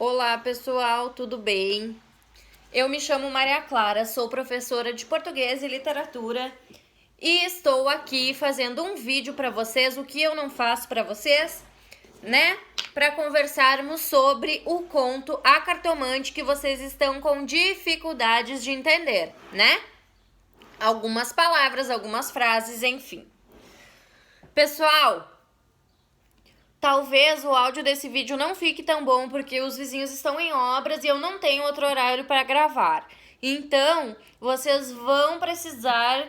Olá, pessoal, tudo bem? Eu me chamo Maria Clara, sou professora de português e literatura e estou aqui fazendo um vídeo para vocês, o que eu não faço para vocês, né? Para conversarmos sobre o conto A Cartomante que vocês estão com dificuldades de entender, né? Algumas palavras, algumas frases, enfim. Pessoal, talvez o áudio desse vídeo não fique tão bom porque os vizinhos estão em obras e eu não tenho outro horário para gravar. Então, vocês vão precisar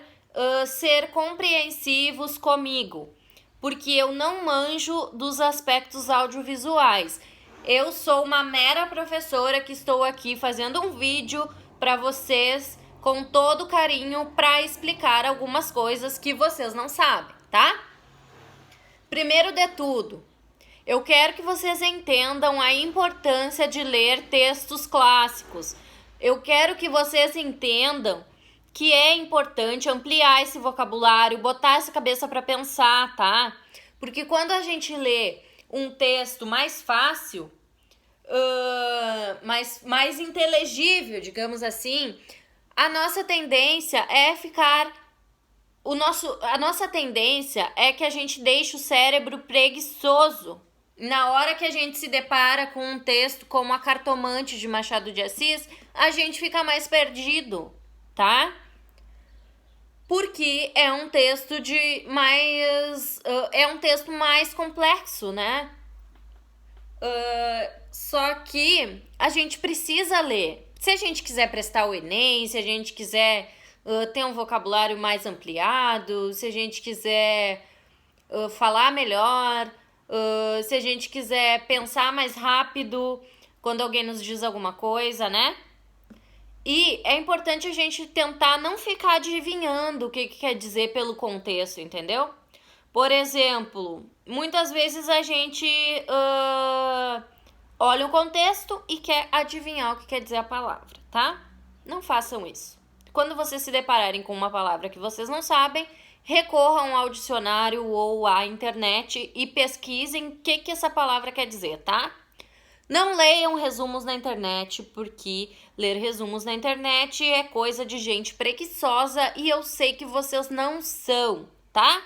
ser compreensivos comigo, porque eu não manjo dos aspectos audiovisuais. Eu sou uma mera professora que estou aqui fazendo um vídeo para vocês com todo carinho para explicar algumas coisas que vocês não sabem, tá? Primeiro de tudo, eu quero que vocês entendam a importância de ler textos clássicos. Eu quero que vocês entendam que é importante ampliar esse vocabulário, botar essa cabeça para pensar, tá? Porque quando a gente lê um texto mais fácil, mais inteligível, digamos assim, a nossa tendência é ficar a nossa tendência é que a gente deixe o cérebro preguiçoso. Na hora que a gente se depara com um texto como A Cartomante de Machado de Assis, a gente fica mais perdido, tá? Porque é um texto é um texto mais complexo, né? Só que a gente precisa ler. Se a gente quiser prestar o Enem, se a gente quiser ter um vocabulário mais ampliado, se a gente quiser falar melhor, se a gente quiser pensar mais rápido quando alguém nos diz alguma coisa, né? E é importante a gente tentar não ficar adivinhando o que quer dizer pelo contexto, entendeu? Por exemplo, muitas vezes a gente olha o contexto e quer adivinhar o que quer dizer a palavra, tá? Não façam isso. Quando vocês se depararem com uma palavra que vocês não sabem, recorram ao dicionário ou à internet e pesquisem o que essa palavra quer dizer, tá? Não leiam resumos na internet, porque ler resumos na internet é coisa de gente preguiçosa e eu sei que vocês não são, tá?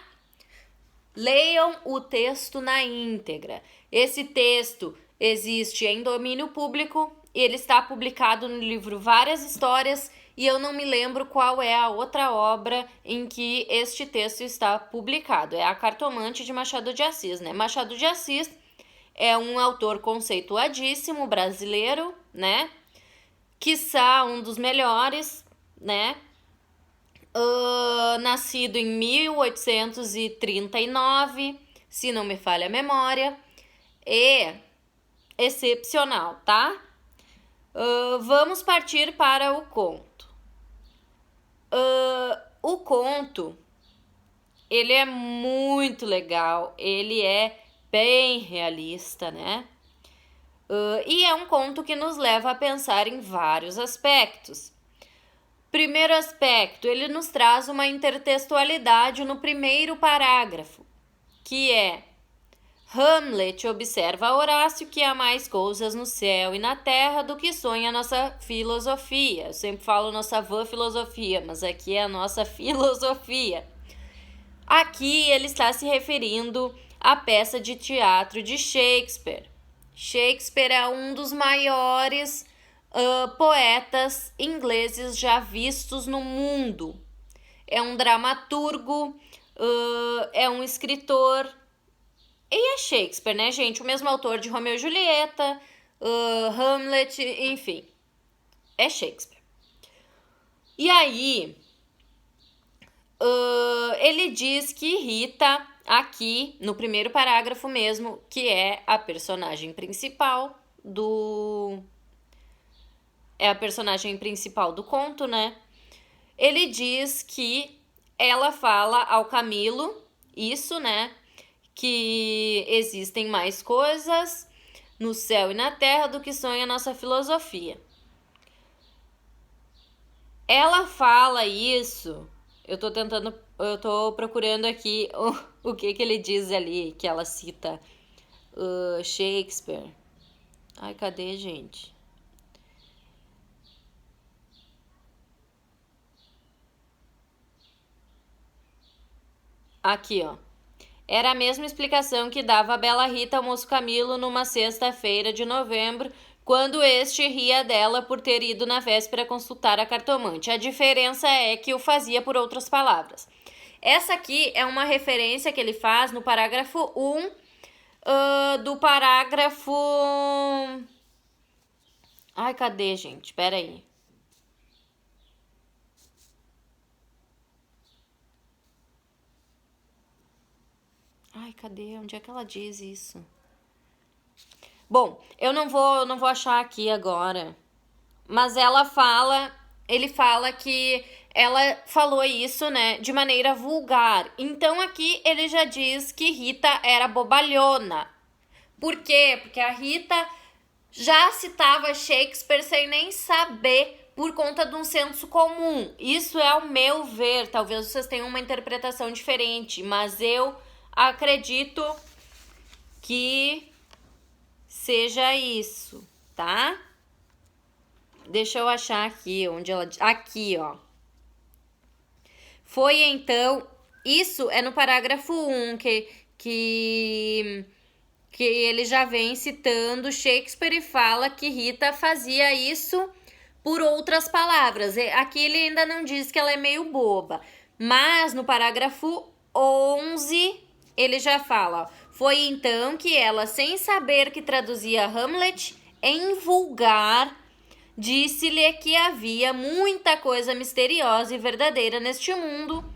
Leiam o texto na íntegra. Esse texto existe em domínio público, ele está publicado no livro Várias Histórias e eu não me lembro qual é a outra obra em que este texto está publicado. É A Cartomante de Machado de Assis, né? Machado de Assis é um autor conceituadíssimo brasileiro, né? Quiçá um dos melhores, né? Nascido em 1839, se não me falha a memória, é excepcional, tá? Vamos partir para o conto. O conto, ele é muito legal, ele é bem realista, né? E é um conto que nos leva a pensar em vários aspectos. Primeiro aspecto, ele nos traz uma intertextualidade no primeiro parágrafo, que é: Hamlet observa a Horácio que há mais coisas no céu e na terra do que sonha a nossa filosofia. Eu sempre falo nossa vã filosofia, mas aqui é a nossa filosofia. Aqui ele está se referindo à peça de teatro de Shakespeare. Shakespeare é um dos maiores poetas ingleses já vistos no mundo. É um dramaturgo, é um escritor. E é Shakespeare, né, gente? O mesmo autor de Romeu e Julieta, Hamlet, enfim. É Shakespeare. E aí, ele diz que Rita, aqui no primeiro parágrafo mesmo, que é a personagem principal do conto, né? Ele diz que ela fala ao Camilo isso, né? Que existem mais coisas no céu e na terra do que sonha a nossa filosofia. Ela fala isso, eu tô procurando aqui o que ele diz ali, que ela cita Shakespeare. Ai, cadê, gente? Aqui, ó. Era a mesma explicação que dava a Bela Rita ao moço Camilo numa sexta-feira de novembro, quando este ria dela por ter ido na véspera consultar a cartomante. A diferença é que o fazia por outras palavras. Essa aqui é uma referência que ele faz no parágrafo 1 do parágrafo... Ai, cadê, gente? Pera aí. Ai, cadê? Onde é que ela diz isso? Bom, eu não vou achar aqui agora. Mas ele fala que ela falou isso, né, de maneira vulgar. Então aqui ele já diz que Rita era bobalhona. Por quê? Porque a Rita já citava Shakespeare sem nem saber, por conta de um senso comum. Isso é ao meu ver. Talvez vocês tenham uma interpretação diferente, mas eu acredito que seja isso, tá? Deixa eu achar aqui onde ela... Aqui, ó. Foi então... Isso é no parágrafo 1 que ele já vem citando Shakespeare e fala que Rita fazia isso por outras palavras. Aqui ele ainda não diz que ela é meio boba. Mas no parágrafo 11 ele já fala... Foi então que ela, sem saber que traduzia Hamlet em vulgar... Disse-lhe que havia muita coisa misteriosa e verdadeira neste mundo.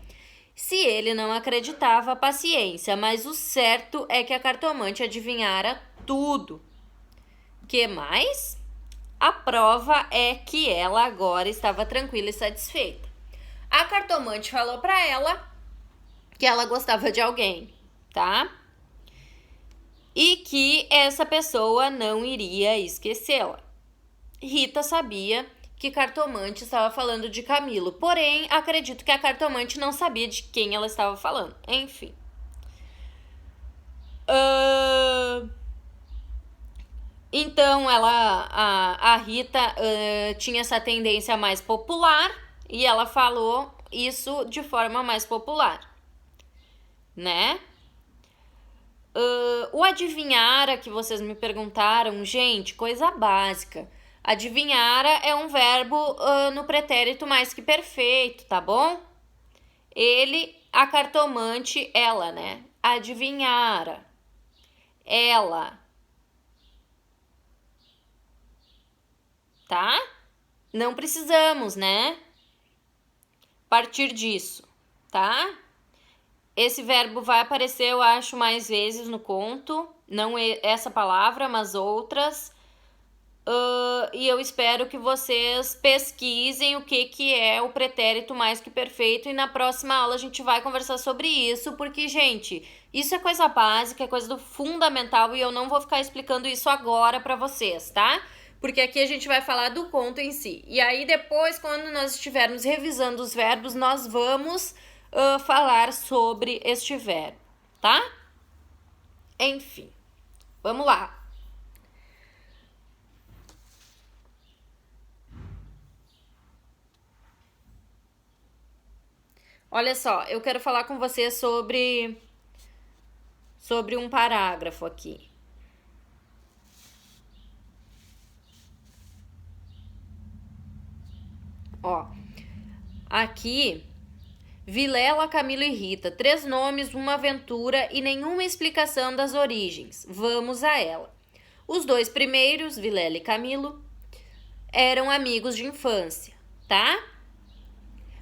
Se ele não acreditava, paciência, mas o certo é que a cartomante adivinhara tudo. Que mais? A prova é que ela agora estava tranquila e satisfeita. A cartomante falou para ela que ela gostava de alguém, tá? E que essa pessoa não iria esquecê-la. Rita sabia que cartomante estava falando de Camilo, porém, acredito que a cartomante não sabia de quem ela estava falando. Enfim. Então, a Rita tinha essa tendência mais popular e ela falou isso de forma mais popular, né? O adivinhara que vocês me perguntaram, gente, coisa básica. Adivinhara é um verbo no pretérito mais que perfeito, tá bom? Ele, a cartomante, ela, né? Adivinhara. Ela. Tá? Não precisamos, né? Partir disso, tá? Esse verbo vai aparecer, eu acho, mais vezes no conto. Não essa palavra, mas outras. E eu espero que vocês pesquisem o que é o pretérito mais que perfeito. E na próxima aula a gente vai conversar sobre isso. Porque, gente, isso é coisa básica, é coisa do fundamental. E eu não vou ficar explicando isso agora pra vocês, tá? Porque aqui a gente vai falar do conto em si. E aí depois, quando nós estivermos revisando os verbos, nós vamos falar sobre este verbo, tá? Enfim, vamos lá. Olha só, eu quero falar com você sobre um parágrafo aqui. Ó, aqui, Vilela, Camilo e Rita, 3 nomes, uma aventura e nenhuma explicação das origens. Vamos a ela. Os 2 primeiros, Vilela e Camilo, eram amigos de infância, tá?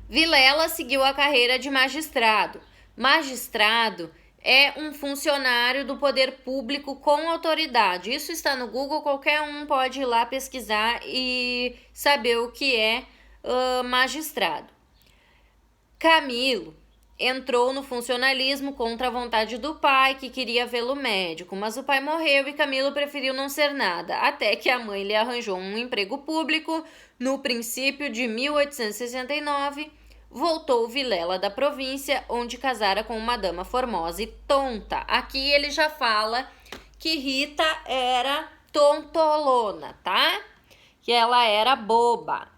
Vilela seguiu a carreira de magistrado. Magistrado é um funcionário do poder público com autoridade. Isso está no Google, qualquer um pode ir lá pesquisar e saber o que é magistrado. Camilo entrou no funcionalismo contra a vontade do pai, que queria vê-lo médico, mas o pai morreu e Camilo preferiu não ser nada, até que a mãe lhe arranjou um emprego público. No princípio de 1869, voltou Vilela da província, onde casara com uma dama formosa e tonta. Aqui ele já fala que Rita era tontolona, tá? Que ela era boba.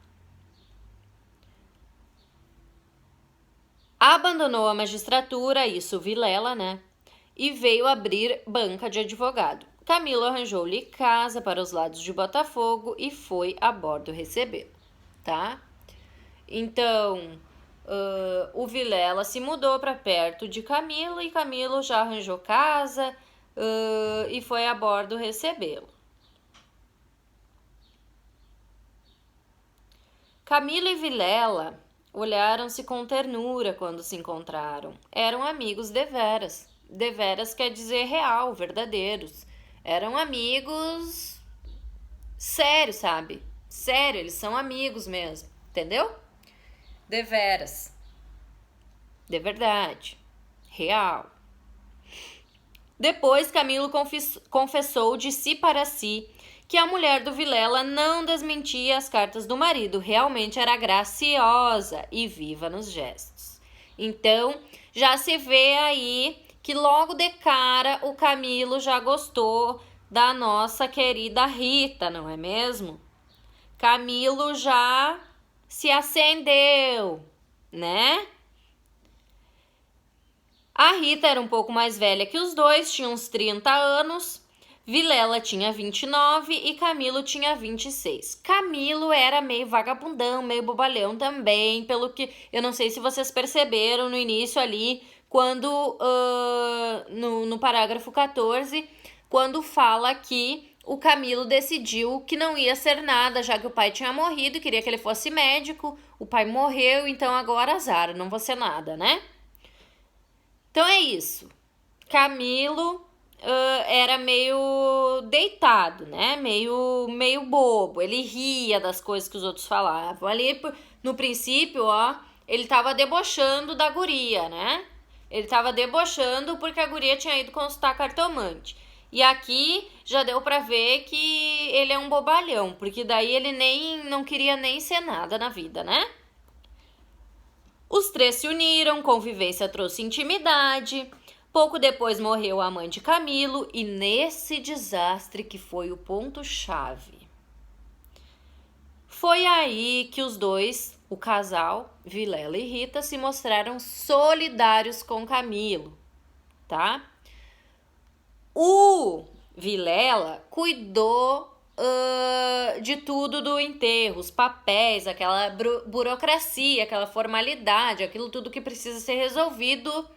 Abandonou a magistratura, isso Vilela, né? E veio abrir banca de advogado. Camilo arranjou-lhe casa para os lados de Botafogo e foi a bordo recebê-lo, tá? Então, o Vilela se mudou para perto de Camilo e Camilo já arranjou casa e foi a bordo recebê-lo. Camilo e Vilela olharam-se com ternura quando se encontraram. Eram amigos deveras. Deveras quer dizer real, verdadeiros. Eram amigos sérios, sabe? Sério, eles são amigos mesmo, entendeu? Deveras. De verdade. Real. Depois, Camilo confessou de si para si que a mulher do Vilela não desmentia as cartas do marido, realmente era graciosa e viva nos gestos. Então, já se vê aí que logo de cara o Camilo já gostou da nossa querida Rita, não é mesmo? Camilo já se acendeu, né? A Rita era um pouco mais velha que os dois, tinha uns 30 anos. Vilela tinha 29 e Camilo tinha 26. Camilo era meio vagabundão, meio bobalhão também, pelo que eu não sei se vocês perceberam no início ali, quando no parágrafo 14, quando fala que o Camilo decidiu que não ia ser nada, já que o pai tinha morrido e queria que ele fosse médico. O pai morreu, então agora azar, não vou ser nada, né? Então é isso. Camilo era meio deitado, né? Meio bobo. Ele ria das coisas que os outros falavam. Ali, no princípio, ó, ele tava debochando da guria, né? Ele tava debochando porque a guria tinha ido consultar cartomante. E aqui já deu pra ver que ele é um bobalhão, porque daí ele não queria nem ser nada na vida, né? Os três se uniram, convivência trouxe intimidade. Pouco depois morreu a mãe de Camilo e nesse desastre que foi o ponto-chave. Foi aí que os dois, o casal, Vilela e Rita, se mostraram solidários com Camilo, tá? O Vilela cuidou de tudo do enterro, os papéis, aquela burocracia, aquela formalidade, aquilo tudo que precisa ser resolvido,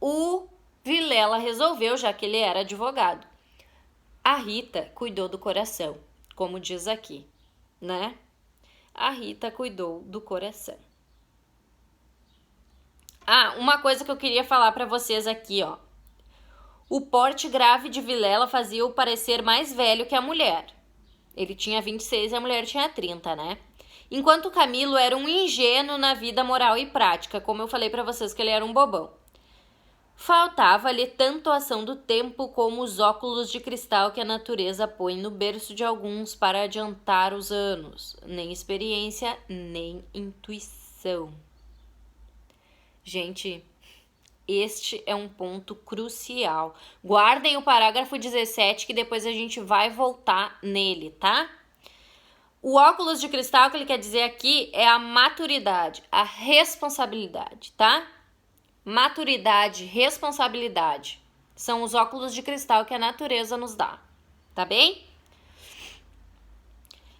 o Vilela resolveu, já que ele era advogado. A Rita cuidou do coração, como diz aqui, né? A Rita cuidou do coração. Uma coisa que eu queria falar para vocês aqui, ó. O porte grave de Vilela fazia-o parecer mais velho que a mulher. Ele tinha 26 e a mulher tinha 30, né? Enquanto Camilo era um ingênuo na vida moral e prática, como eu falei pra vocês que ele era um bobão. Faltava-lhe tanto a ação do tempo como os óculos de cristal que a natureza põe no berço de alguns para adiantar os anos. Nem experiência, nem intuição. Gente, este é um ponto crucial. Guardem o parágrafo 17 que depois a gente vai voltar nele, tá? O óculos de cristal que ele quer dizer aqui é a maturidade, a responsabilidade, tá? Maturidade, responsabilidade. São os óculos de cristal que a natureza nos dá, tá bem?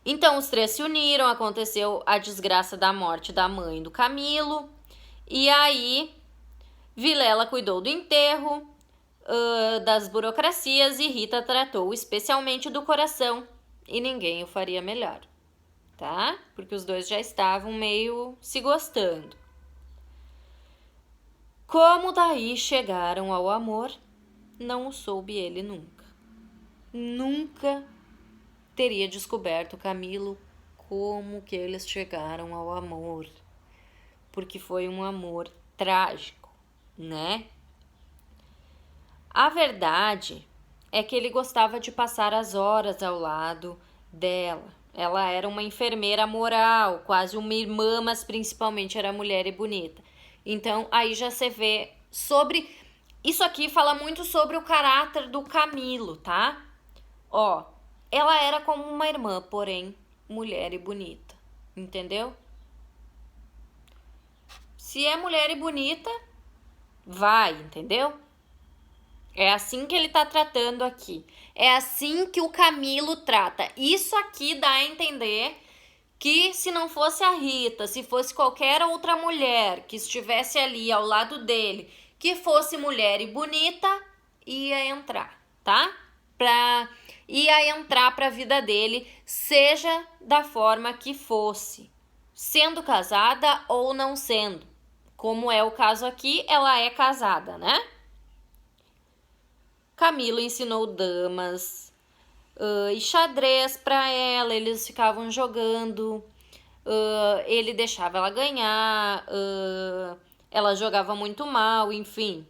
Então, os três se uniram, aconteceu a desgraça da morte da mãe do Camilo, e aí Vilela cuidou do enterro, das burocracias e Rita tratou especialmente do coração e ninguém o faria melhor, tá? Porque os dois já estavam meio se gostando. Como daí chegaram ao amor, não o soube ele nunca. Nunca teria descoberto Camilo como que eles chegaram ao amor, porque foi um amor trágico, né? A verdade é que ele gostava de passar as horas ao lado dela. Ela era uma enfermeira moral, quase uma irmã, mas principalmente era mulher e bonita. Então, aí já se vê sobre... Isso aqui fala muito sobre o caráter do Camilo, tá? Ó, ela era como uma irmã, porém mulher e bonita, entendeu? Se é mulher e bonita, vai, entendeu? É assim que ele tá tratando aqui. É assim que o Camilo trata. Isso aqui dá a entender que se não fosse a Rita, se fosse qualquer outra mulher que estivesse ali ao lado dele, que fosse mulher e bonita, ia entrar, tá? Ia entrar pra vida dele, seja da forma que fosse, sendo casada ou não sendo. Como é o caso aqui, ela é casada, né? Camilo ensinou damas e xadrez para ela, eles ficavam jogando, ele deixava ela ganhar, ela jogava muito mal, enfim.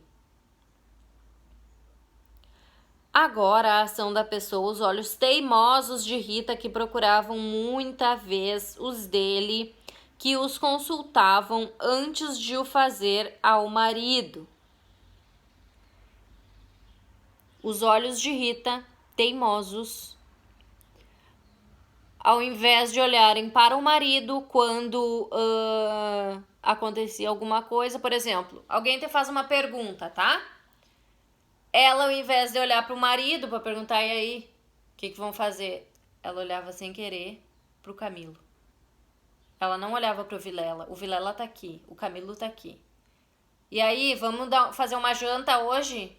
Agora a ação da pessoa, os olhos teimosos de Rita que procuravam muita vez os dele, que os consultavam antes de o fazer ao marido. Os olhos de Rita, teimosos, ao invés de olharem para o marido quando acontecia alguma coisa, por exemplo, alguém te faz uma pergunta, tá? Ela, ao invés de olhar para o marido para perguntar, e aí, o que vão fazer? Ela olhava sem querer para o Camilo. Ela não olhava para o Vilela tá aqui, o Camilo tá aqui. E aí, vamos fazer uma janta hoje?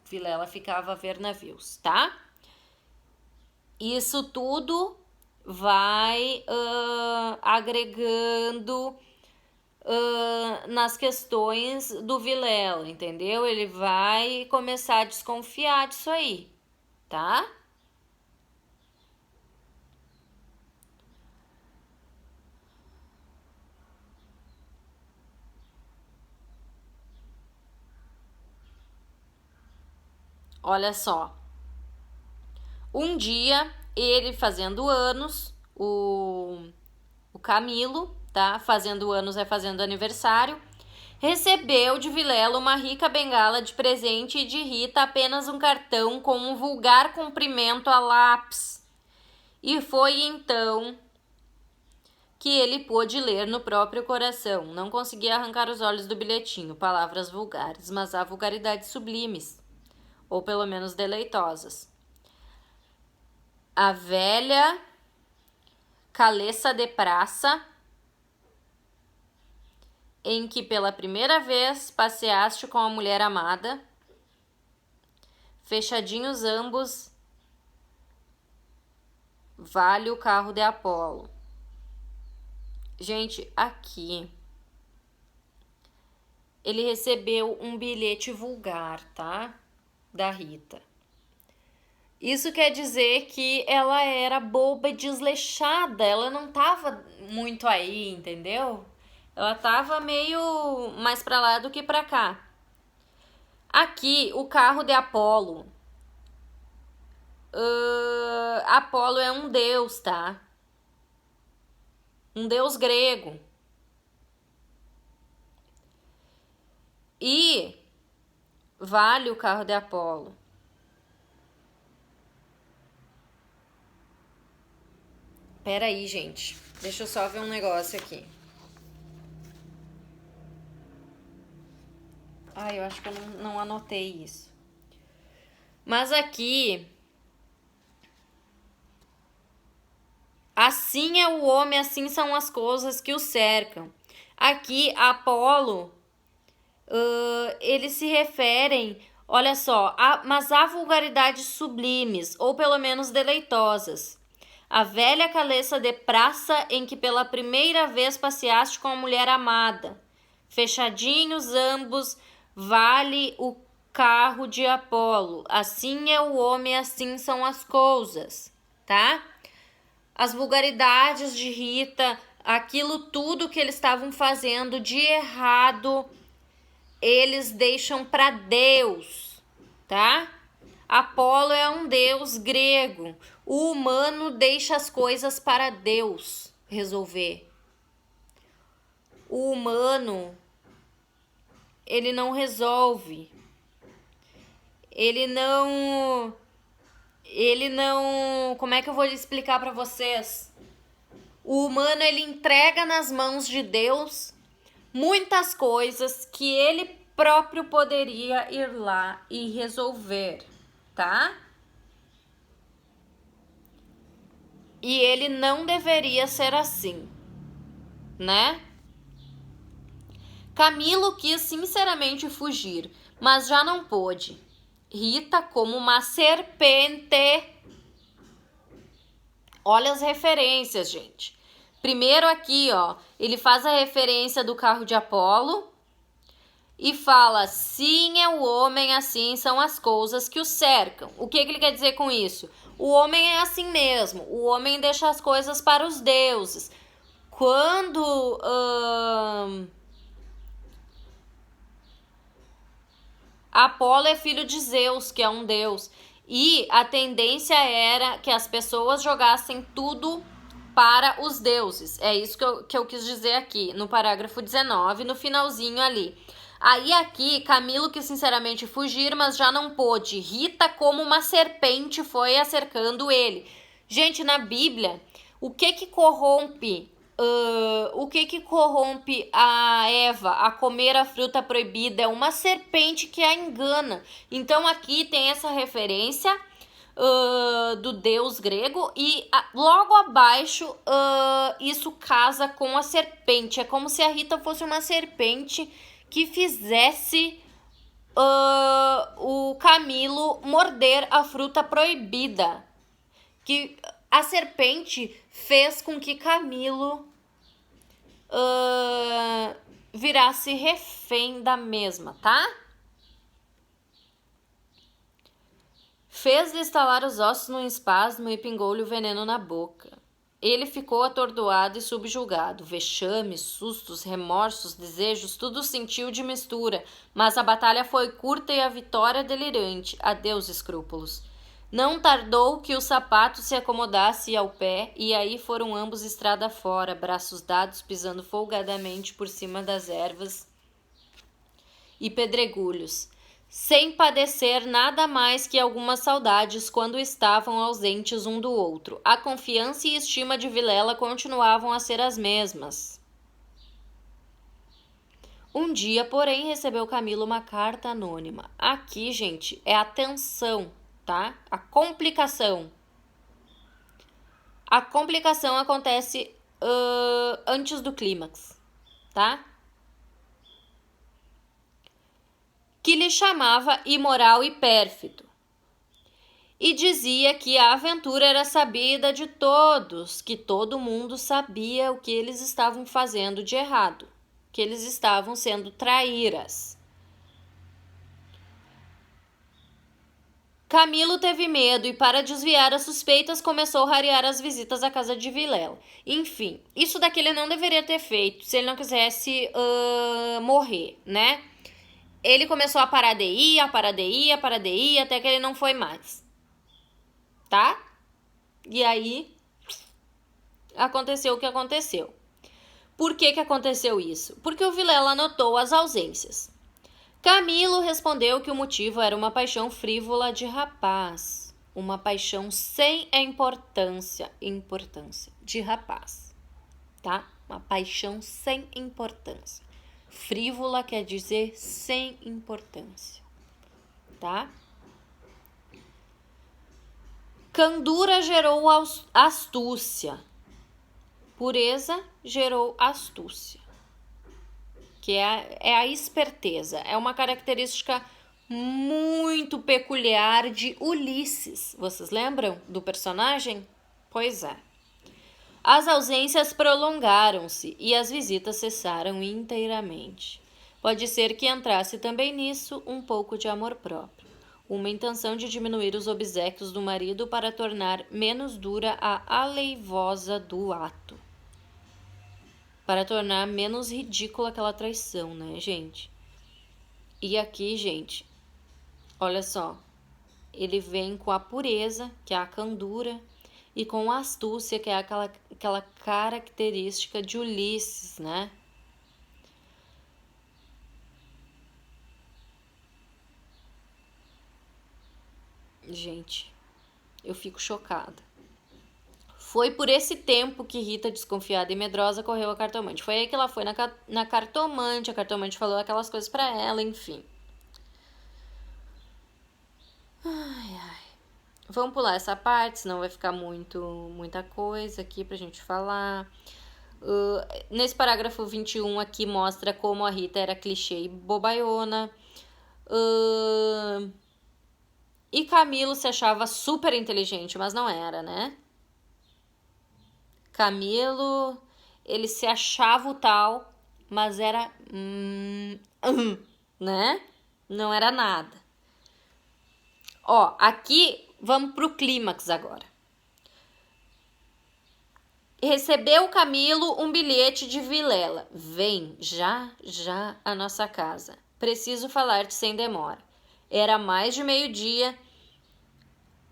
Vilela ficava a ver navios, tá? Isso tudo vai agregando nas questões do Vilela, entendeu? Ele vai começar a desconfiar disso aí, tá? Olha só. Um dia, ele fazendo anos, o Camilo, tá? Fazendo anos é fazendo aniversário, recebeu de Vilela uma rica bengala de presente e de Rita apenas um cartão com um vulgar cumprimento a lápis. E foi então que ele pôde ler no próprio coração. Não conseguia arrancar os olhos do bilhetinho, palavras vulgares, mas há vulgaridades sublimes, ou pelo menos deleitosas. A velha caleça de praça, em que pela primeira vez passeaste com a mulher amada, fechadinhos ambos, vale o carro de Apolo. Gente, aqui ele recebeu um bilhete vulgar, tá? Da Rita. Isso quer dizer que ela era boba e desleixada, ela não tava muito aí, entendeu? Ela tava meio mais pra lá do que pra cá. Aqui, o carro de Apolo. Apolo é um deus, tá? Um deus grego. E vale o carro de Apolo. Pera aí, gente. Deixa eu só ver um negócio aqui. Eu acho que eu não anotei isso. Mas aqui... Assim é o homem, assim são as coisas que o cercam. Aqui, Apolo, eles se referem, olha só, mas há vulgaridades sublimes, ou pelo menos deleitosas. A velha caleça de praça em que pela primeira vez passeaste com a mulher amada. Fechadinhos ambos, vale o carro de Apolo. Assim é o homem, assim são as coisas, tá? As vulgaridades de Rita, aquilo tudo que eles estavam fazendo de errado, eles deixam para Deus, tá? Apolo é um deus grego. O humano deixa as coisas para Deus resolver. O humano, ele não resolve. Ele não... Como é que eu vou explicar pra vocês? O humano, ele entrega nas mãos de Deus muitas coisas que ele próprio poderia ir lá e resolver, tá? E ele não deveria ser assim, né? Camilo quis sinceramente fugir, mas já não pôde. Rita, como uma serpente. Olha as referências, gente. Primeiro aqui, ó, ele faz a referência do carro de Apolo e fala: assim é o homem, assim são as coisas que o cercam. O que ele quer dizer com isso? O homem é assim mesmo. O homem deixa as coisas para os deuses. Quando Apolo é filho de Zeus, que é um deus, e a tendência era que as pessoas jogassem tudo para os deuses. É isso que eu quis dizer aqui, no parágrafo 19, no finalzinho ali. Aí aqui, Camilo quis sinceramente fugir, mas já não pôde. Rita, como uma serpente, foi acercando ele. Gente, na Bíblia, o que corrompe a Eva a comer a fruta proibida? É uma serpente que a engana. Então aqui tem essa referência do deus grego e logo abaixo isso casa com a serpente. É como se a Rita fosse uma serpente que fizesse o Camilo morder a fruta proibida. Que a serpente fez com que Camilo virasse refém da mesma, tá? Fez-lhe estalar os ossos num espasmo e pingou-lhe o veneno na boca. Ele ficou atordoado e subjugado. Vexames, sustos, remorsos, desejos, tudo sentiu de mistura, mas a batalha foi curta e a vitória delirante. Adeus, escrúpulos. Não tardou que o sapato se acomodasse ao pé, e aí foram ambos estrada fora, braços dados, pisando folgadamente por cima das ervas e pedregulhos, sem padecer nada mais que algumas saudades quando estavam ausentes um do outro. A confiança e estima de Vilela continuavam a ser as mesmas. Um dia, porém, recebeu Camilo uma carta anônima. Aqui, gente, é a tensão, tá? A complicação. A complicação acontece antes do clímax, tá? Que lhe chamava imoral e pérfido. E dizia que a aventura era sabida de todos, que todo mundo sabia o que eles estavam fazendo de errado, que eles estavam sendo traíras. Camilo teve medo e, para desviar as suspeitas, começou a rarear as visitas à casa de Vilela. Enfim, isso daqui ele não deveria ter feito se ele não quisesse morrer, né? Ele começou a parar de ir, até que ele não foi mais. Tá? E aí, aconteceu o que aconteceu. Por que aconteceu isso? Porque o Vilela notou as ausências. Camilo respondeu que o motivo era uma paixão frívola de rapaz. Uma paixão sem a importância de rapaz. Tá? Uma paixão sem importância. Frívola quer dizer sem importância. Tá? Candura gerou astúcia. Pureza gerou astúcia. Que é a esperteza. É uma característica muito peculiar de Ulisses. Vocês lembram do personagem? Pois é. As ausências prolongaram-se e as visitas cessaram inteiramente. Pode ser que entrasse também nisso um pouco de amor próprio. Uma intenção de diminuir os obséquios do marido para tornar menos dura a aleivosa do ato. Para tornar menos ridícula aquela traição, né, gente? E aqui, gente, olha só. Ele vem com a pureza, que é a candura, e com a astúcia, que é aquela característica de Ulisses, né? Gente, eu fico chocada. Foi por esse tempo que Rita, desconfiada e medrosa, correu à cartomante. Foi aí que ela foi na cartomante, a cartomante falou aquelas coisas pra ela, enfim. Ai, ai. Vamos pular essa parte, senão vai ficar muita coisa aqui pra gente falar. Nesse parágrafo 21 aqui mostra como a Rita era clichê e bobaiona. E Camilo se achava super inteligente, mas não era, né? Camilo, ele se achava o tal, mas era... né? Não era nada. Ó, aqui vamos pro clímax agora. Recebeu Camilo um bilhete de Vilela. Vem já à nossa casa. Preciso falar-te sem demora. Era mais de meio-dia.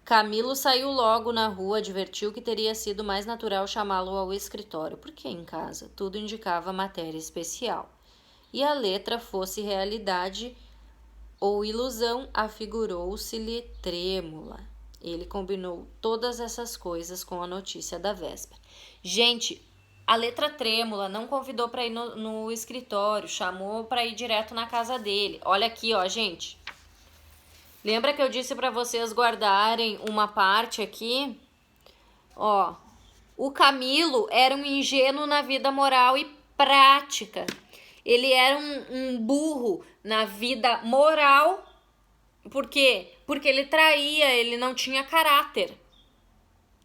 Camilo saiu logo na rua, advertiu que teria sido mais natural chamá-lo ao escritório, porque em casa tudo indicava matéria especial. E a letra fosse realidade ou ilusão, afigurou-se-lhe trêmula. Ele combinou todas essas coisas com a notícia da véspera. Gente, a letra trêmula não convidou para ir no escritório, chamou para ir direto na casa dele. Olha aqui, ó, gente. Lembra que eu disse para vocês guardarem uma parte aqui? Ó, o Camilo era um ingênuo na vida moral e prática. Ele era um burro na vida moral. Por quê? Porque ele traía, ele não tinha caráter.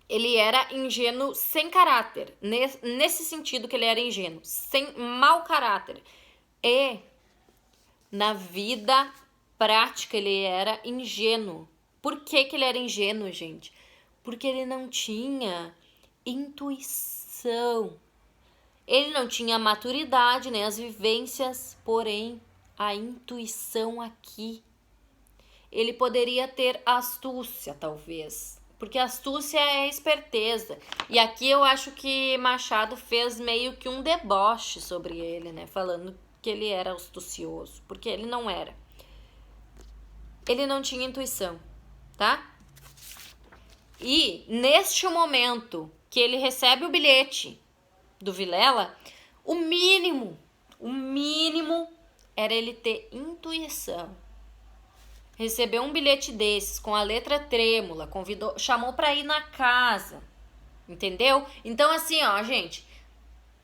Ele era ingênuo sem caráter. Nesse sentido que ele era ingênuo, sem mau caráter. E na vida prática ele era ingênuo. Por que ele era ingênuo, gente? Porque ele não tinha intuição. Ele não tinha maturidade, nem as vivências, porém a intuição aqui. Ele poderia ter astúcia, talvez, porque astúcia é esperteza. E aqui eu acho que Machado fez meio que um deboche sobre ele, né? Falando que ele era astucioso, porque ele não era. Ele não tinha intuição, tá? E neste momento que ele recebe o bilhete do Vilela, o mínimo era ele ter intuição. Recebeu um bilhete desses com a letra trêmula, convidou, chamou para ir na casa, entendeu? Então assim, ó, gente,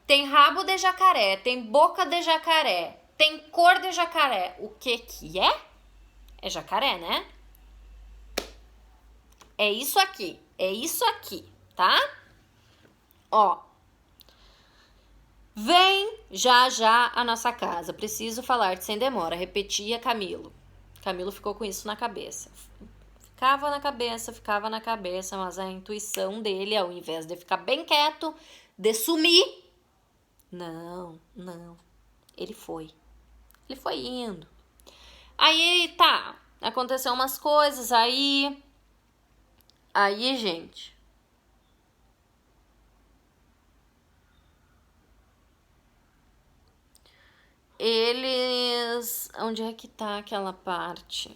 tem rabo de jacaré, tem boca de jacaré, tem cor de jacaré. O que é? É jacaré, né? É isso aqui, tá? Ó, vem já à nossa casa, preciso falar-te sem demora, repetia Camilo. Camilo ficou com isso na cabeça. Ficava na cabeça, mas a intuição dele, ao invés de ficar bem quieto, de sumir, não, ele foi indo. Aí, tá, aconteceu umas coisas, aí, gente, eles... Onde é que tá aquela parte?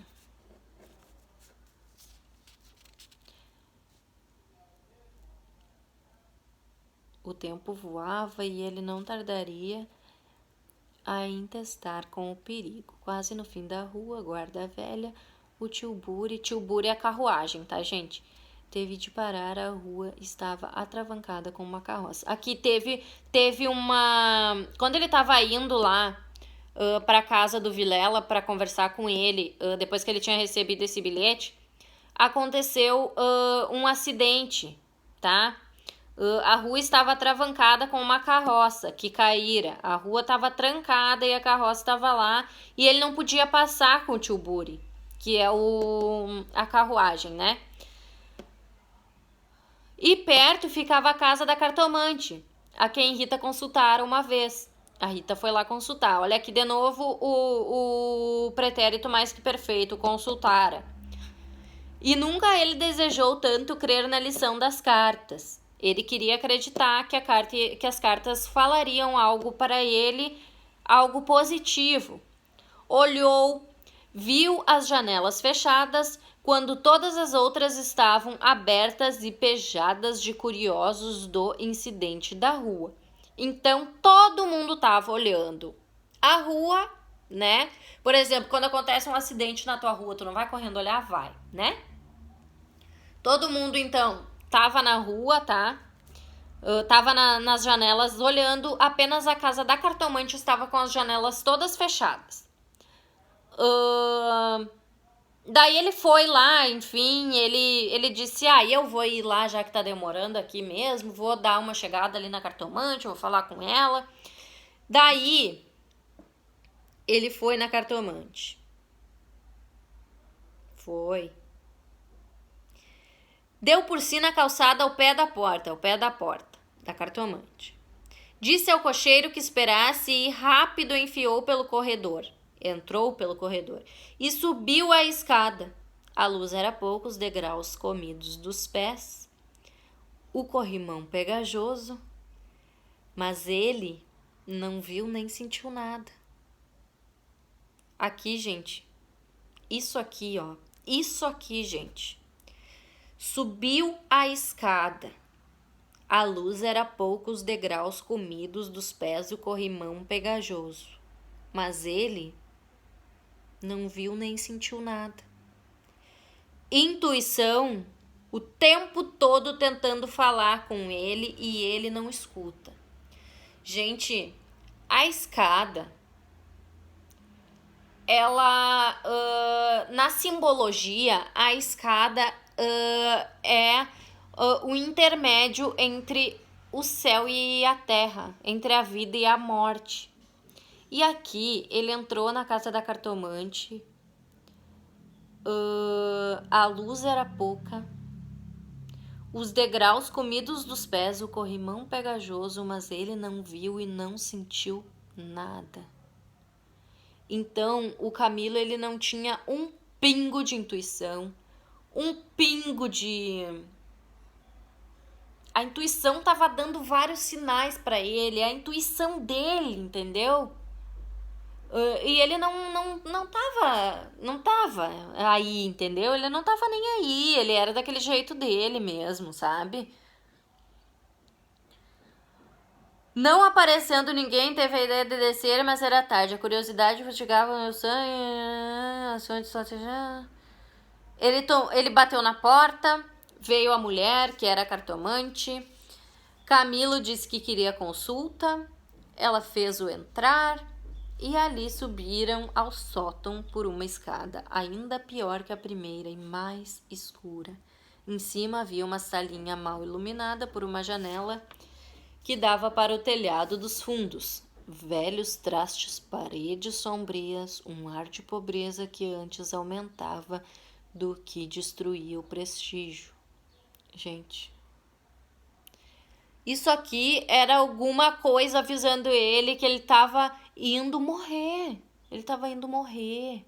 O tempo voava e ele não tardaria a entestar com o perigo. Quase no fim da rua, guarda velha, o tio Buri é a carruagem, tá, gente? Teve de parar, a rua estava atravancada com uma carroça. Aqui teve uma... Quando ele tava indo lá pra casa do Vilela para conversar com ele, depois que ele tinha recebido esse bilhete, aconteceu um acidente, tá? A rua estava atravancada com uma carroça que caíra. A rua estava trancada e a carroça estava lá. E ele não podia passar com o tio Buri, que é a carruagem, né? E perto ficava a casa da cartomante, a quem Rita consultara uma vez. A Rita foi lá consultar. Olha aqui de novo o pretérito mais que perfeito, consultara. E nunca ele desejou tanto crer na lição das cartas. Ele queria acreditar que as cartas falariam algo para ele, algo positivo. Olhou, viu as janelas fechadas, quando todas as outras estavam abertas e pejadas de curiosos do incidente da rua. Então, todo mundo estava olhando a rua, né? Por exemplo, quando acontece um acidente na tua rua, tu não vai correndo olhar? Vai, né? Todo mundo, então, tava na rua, tá? Tava nas janelas olhando, apenas a casa da cartomante estava com as janelas todas fechadas. Daí ele foi lá, enfim, ele disse, eu vou ir lá já que tá demorando aqui mesmo, vou dar uma chegada ali na cartomante, vou falar com ela. Daí, ele foi na cartomante. Foi. Deu por si na calçada ao pé da porta, da cartomante. Disse ao cocheiro que esperasse e rápido entrou pelo corredor e subiu a escada. A luz era poucos degraus comidos dos pés, o corrimão pegajoso, mas ele não viu nem sentiu nada. Aqui, gente, isso aqui, gente. Subiu a escada. A luz era poucos degraus comidos dos pés e o corrimão pegajoso. Mas ele não viu nem sentiu nada. Intuição, o tempo todo tentando falar com ele e ele não escuta. Gente, a escada, ela, na simbologia, a escada é o intermédio entre o céu e a terra, entre a vida e a morte. E aqui ele entrou na casa da cartomante, a luz era pouca, os degraus comidos dos pés, o corrimão pegajoso, mas ele não viu e não sentiu nada. Então, o Camilo, ele não tinha um pingo de intuição, um pingo de... A intuição tava dando vários sinais para ele, a intuição dele, entendeu? E ele não tava aí, entendeu? Ele não tava nem aí, ele era daquele jeito dele mesmo, sabe? Não aparecendo ninguém, teve a ideia de descer, mas era tarde. A curiosidade fatigava meu sangue. Ele bateu na porta, veio a mulher, que era a cartomante. Camilo disse que queria consulta. Ela fez-o entrar e ali subiram ao sótão por uma escada, ainda pior que a primeira e mais escura. Em cima havia uma salinha mal iluminada por uma janela que dava para o telhado dos fundos. Velhos trastes, paredes sombrias, um ar de pobreza que antes aumentava do que destruía o prestígio. Gente, isso aqui era alguma coisa avisando ele que ele estava indo morrer. Ele estava indo morrer.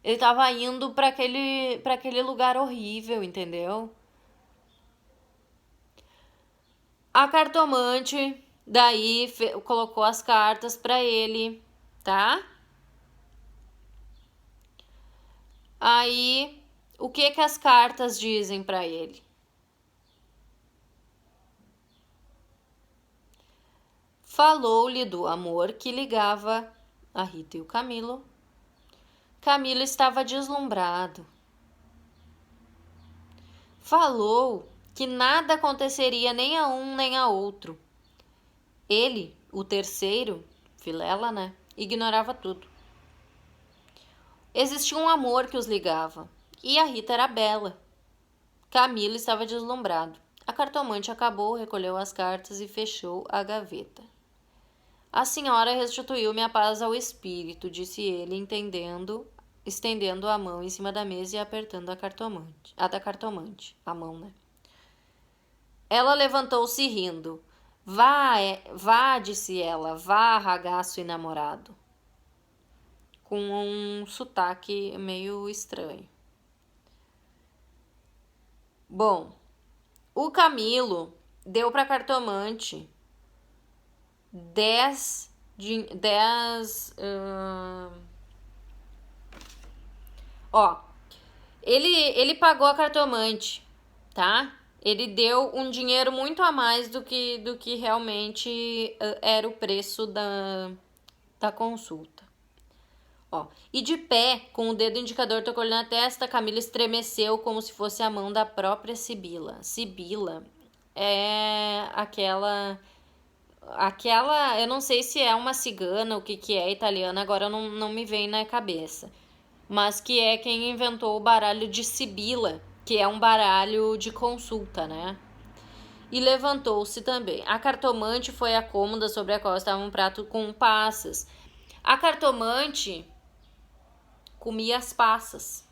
Ele estava indo para aquele lugar horrível, entendeu? A cartomante daí colocou as cartas para ele, tá? Aí, o que as cartas dizem para ele? Falou-lhe do amor que ligava a Rita e o Camilo. Camilo estava deslumbrado. Falou que nada aconteceria nem a um nem a outro. Ele, o terceiro, Vilela, né? Ignorava tudo. Existia um amor que os ligava. E a Rita era bela. Camilo estava deslumbrado. A cartomante acabou, recolheu as cartas e fechou a gaveta. A senhora restituiu-me a paz ao espírito, disse ele, estendendo a mão em cima da mesa e apertando a da cartomante, a mão, né? Ela levantou-se rindo. Vá, disse ela, vá, ragaço e namorado. Com um sotaque meio estranho. Bom, o Camilo deu para a cartomante 10 ó, Ele pagou a cartomante, tá? Ele deu um dinheiro muito a mais do que realmente era o preço da consulta. Ó, e de pé, com o dedo indicador tocou-lhe na testa, Camila estremeceu como se fosse a mão da própria Sibila. Sibila é aquela, eu não sei se é uma cigana, o que é italiana, agora não me vem na cabeça. Mas que é quem inventou o baralho de Sibila, que é um baralho de consulta, né? E levantou-se também. A cartomante foi à cômoda sobre a qual estava um prato com passas. A cartomante comia as passas.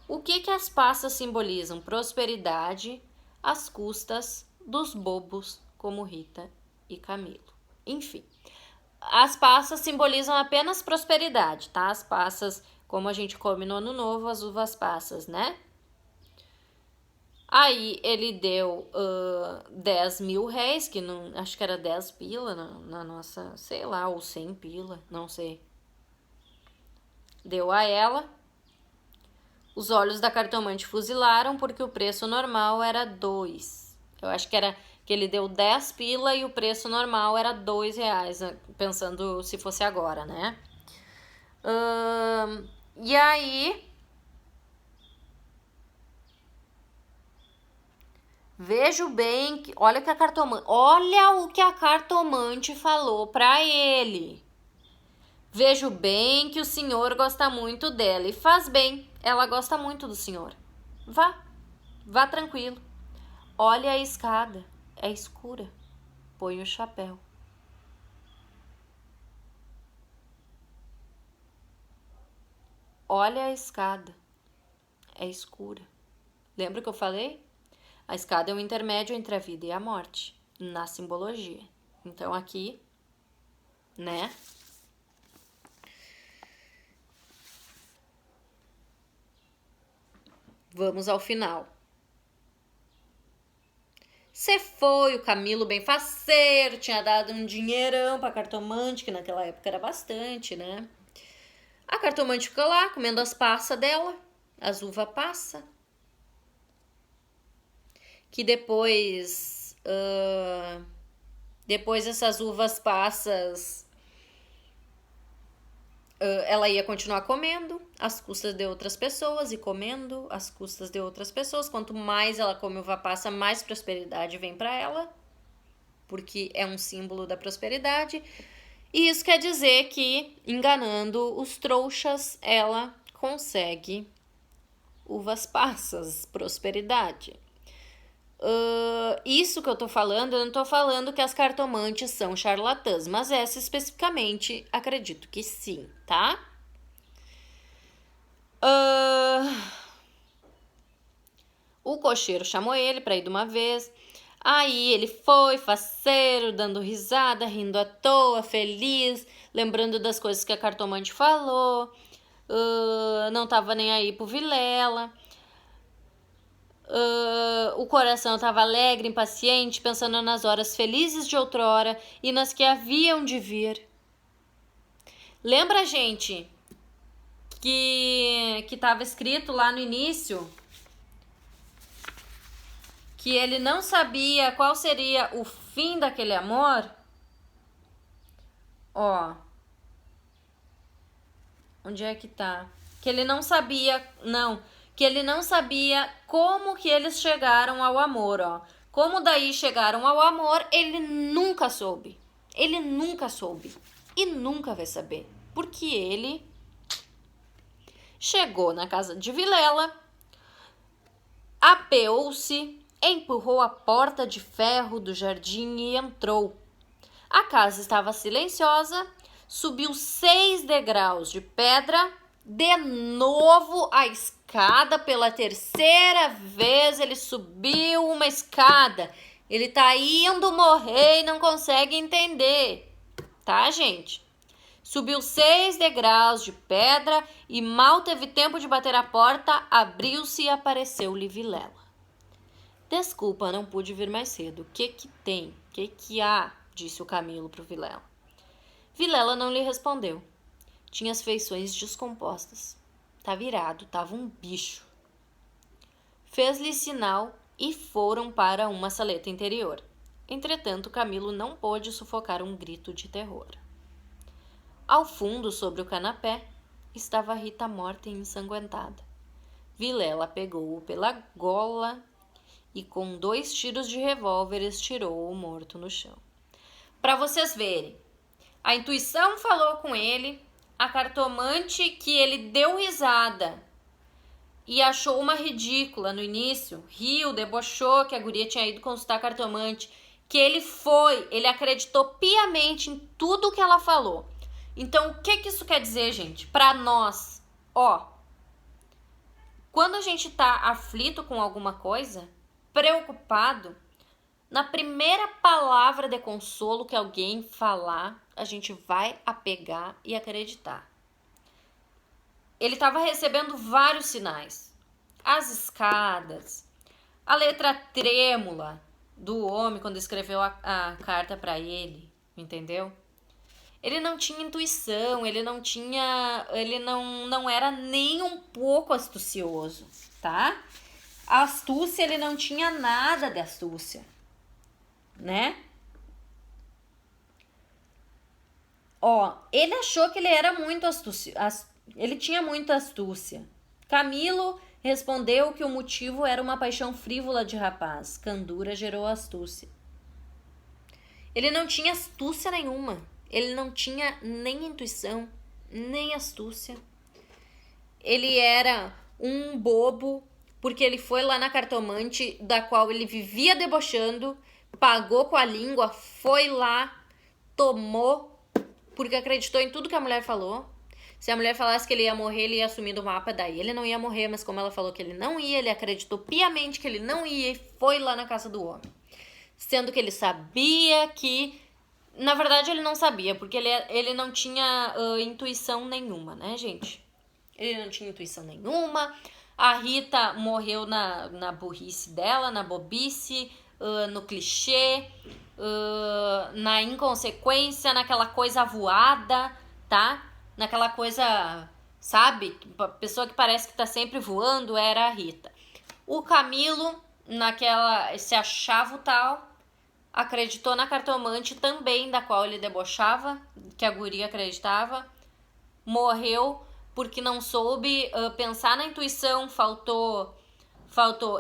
O que as passas simbolizam? Prosperidade às custas dos bobos como Rita e Camilo. Enfim, as passas simbolizam apenas prosperidade, tá? As passas, como a gente come no Ano Novo, as uvas passas, né? Aí ele deu 10 mil réis, que não, acho que era 10 pila na nossa, sei lá, ou 100 pila, não sei. Deu a ela. Os olhos da cartomante fuzilaram porque o preço normal era 2. Eu acho que era que ele deu 10 pila e o preço normal era 2 reais, pensando se fosse agora, né? E aí, vejo bem que olha o que a cartomante falou para ele. Vejo bem que o senhor gosta muito dela e faz bem. Ela gosta muito do senhor. Vá tranquilo. Olha a escada, é escura. Põe o chapéu. Olha a escada, é escura. Lembra que eu falei? A escada é um intermédio entre a vida e a morte, na simbologia. Então aqui, né? Vamos ao final. Cê foi, o Camilo bem faceiro, tinha dado um dinheirão pra cartomante, que naquela época era bastante, né? A cartomante ficou lá, comendo as passas dela, as uva passa. Que depois essas uvas passas ela ia continuar comendo às custas de outras pessoas e comendo às custas de outras pessoas. Quanto mais ela come uva passa, mais prosperidade vem para ela, porque é um símbolo da prosperidade. E isso quer dizer que, enganando os trouxas, ela consegue uvas passas, prosperidade. Isso que eu tô falando, eu não tô falando que as cartomantes são charlatãs, mas essa especificamente acredito que sim, tá? O cocheiro chamou ele pra ir de uma vez. Aí ele foi, faceiro, dando risada, rindo à toa, feliz, lembrando das coisas que a cartomante falou. Não tava nem aí pro Vilela. O coração estava alegre, impaciente, pensando nas horas felizes de outrora e nas que haviam de vir. Lembra, gente, que estava escrito lá no início que ele não sabia qual seria o fim daquele amor? Ó, onde é que tá? Que ele não sabia, que ele não sabia como que eles chegaram ao amor, ó. Como daí chegaram ao amor, ele nunca soube. Ele nunca soube. E nunca vai saber. Porque ele chegou na casa de Vilela, apeou-se, empurrou a porta de ferro do jardim e entrou. A casa estava silenciosa, subiu 6 degraus de pedra, de novo a escada, pela terceira vez ele subiu uma escada. Ele tá indo morrer e não consegue entender, tá, gente? Subiu 6 degraus de pedra e mal teve tempo de bater a porta, abriu-se e apareceu-lhe Vilela. Desculpa, não pude vir mais cedo. O que tem? O que há? Disse o Camilo pro Vilela. Vilela não lhe respondeu. Tinha as feições descompostas. Tá virado, tava um bicho. fez-lhe sinal e foram para uma saleta interior. Entretanto, Camilo não pôde sufocar um grito de terror. Ao fundo, sobre o canapé, estava Rita morta e ensanguentada. Vilela pegou-o pela gola e com 2 tiros de revólver estirou o morto no chão. Para vocês verem, a intuição falou com ele, a cartomante que ele deu risada e achou uma ridícula no início, riu, debochou que a guria tinha ido consultar a cartomante, que ele acreditou piamente em tudo que ela falou. Então, o que isso quer dizer, gente? Para nós, quando a gente tá aflito com alguma coisa, preocupado, na primeira palavra de consolo que alguém falar, a gente vai apegar e acreditar. Ele estava recebendo vários sinais. As escadas, a letra trêmula do homem quando escreveu a carta para ele, entendeu? Ele não tinha intuição, ele não era nem um pouco astucioso, tá? A astúcia, ele não tinha nada de astúcia, né? Ele achou que ele era muito ele tinha muita astúcia. Camilo respondeu que o motivo era uma paixão frívola de rapaz. Candura gerou astúcia. Ele não tinha astúcia nenhuma. Ele não tinha nem intuição, nem astúcia. Ele era um bobo, porque ele foi lá na cartomante, da qual ele vivia debochando, pagou com a língua, foi lá, tomou, porque acreditou em tudo que a mulher falou. Se a mulher falasse que ele ia morrer, ele ia assumir do mapa, daí ele não ia morrer, mas como ela falou que ele não ia, ele acreditou piamente que ele não ia e foi lá na casa do homem. Sendo que ele sabia que... Na verdade, ele não sabia, porque ele não tinha intuição nenhuma, né, gente? Ele não tinha intuição nenhuma. A Rita morreu na burrice dela, na bobice, no clichê, na inconsequência, naquela coisa voada, tá? Naquela coisa, sabe? A pessoa que parece que tá sempre voando era a Rita. O Camilo, se achava o tal... acreditou na cartomante também, da qual ele debochava, que a guria acreditava, morreu porque não soube pensar na intuição, faltou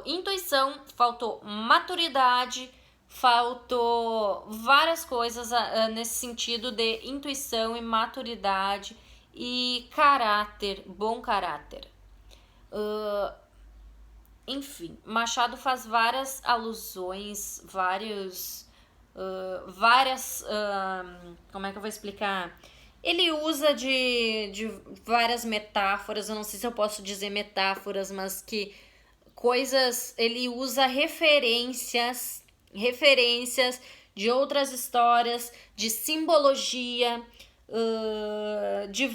intuição, faltou maturidade, faltou várias coisas nesse sentido de intuição e maturidade e caráter, bom caráter. Enfim, Machado faz várias alusões, como é que eu vou explicar? Ele usa de várias metáforas, eu não sei se eu posso dizer metáforas, mas que ele usa referências de outras histórias, de simbologia, de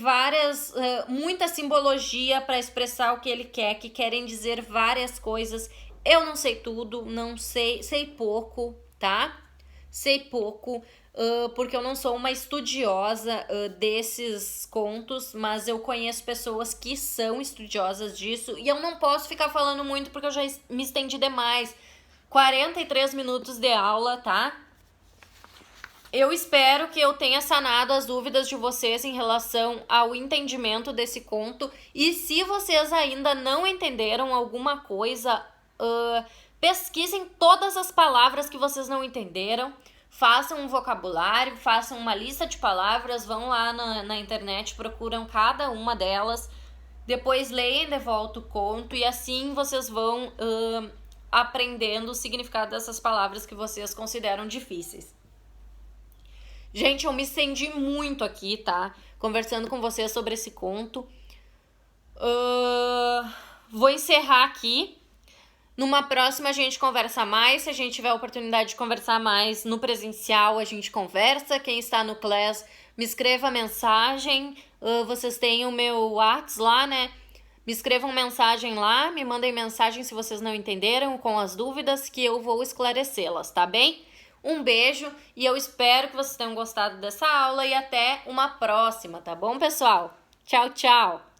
muita simbologia para expressar o que ele quer, que querem dizer várias coisas. Eu não sei tudo, sei pouco, tá? Sei pouco, porque eu não sou uma estudiosa desses contos, mas eu conheço pessoas que são estudiosas disso e eu não posso ficar falando muito porque eu já me estendi demais. 43 minutos de aula, tá? Eu espero que eu tenha sanado as dúvidas de vocês em relação ao entendimento desse conto. E se vocês ainda não entenderam alguma coisa, pesquisem todas as palavras que vocês não entenderam. Façam um vocabulário, façam uma lista de palavras, vão lá na internet, procuram cada uma delas. Depois leem de volta o conto e assim vocês vão aprendendo o significado dessas palavras que vocês consideram difíceis. Gente, eu me estendi muito aqui, tá? Conversando com vocês sobre esse conto. Vou encerrar aqui. Numa próxima a gente conversa mais. Se a gente tiver a oportunidade de conversar mais no presencial, a gente conversa. Quem está no Class, me escreva mensagem. Vocês têm o meu WhatsApp lá, né? Me escrevam mensagem lá. Me mandem mensagem se vocês não entenderam, com as dúvidas, que eu vou esclarecê-las, tá bem? Um beijo e eu espero que vocês tenham gostado dessa aula e até uma próxima, tá bom, pessoal? Tchau, tchau!